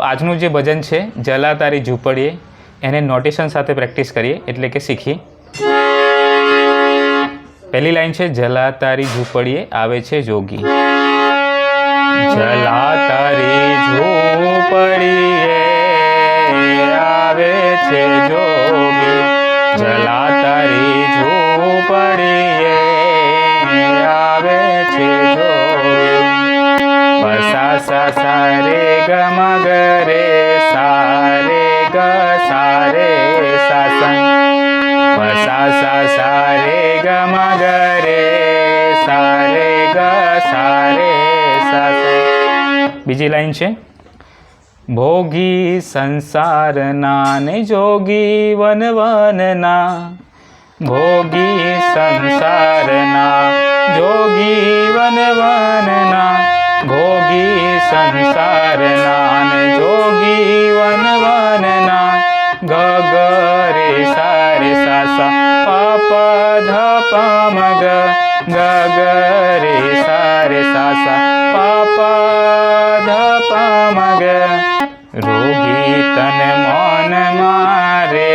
આજનું જે ભજન છે જલા તારી ઝૂંપડીએ એને નોટેશન સાથે પ્રેક્ટિસ કરીએ એટલે કે શીખીએ. પહેલી લાઈન છે જલા તારી ઝૂંપડીએ આવે છે જોગી. જલા તારી ઝૂંપડીએ આવે છે જોગી. જલા તારી ઝૂંપડીએ આવે છે જોગી. પસા સા સા રે ગ મ ગ રે સા રે ગ સા રે સા સા. પસા સા સા રે ગ મ ગ રે સા રે ગ સા રે સા સા. બીજી લાઈન છે ભોગી સંસારના ને જોગી વન વનના. ભોગી સંસારના જોગી વન વનના. ભોગી સંસારના ને જોગી વન વનના. ગ ગ રે સા રે સા સા પ પ ધ પ મ ગ. ગ ગ રે સા રે સા સા પ પ ધ પ મ ગ. રોગી તન મન મારે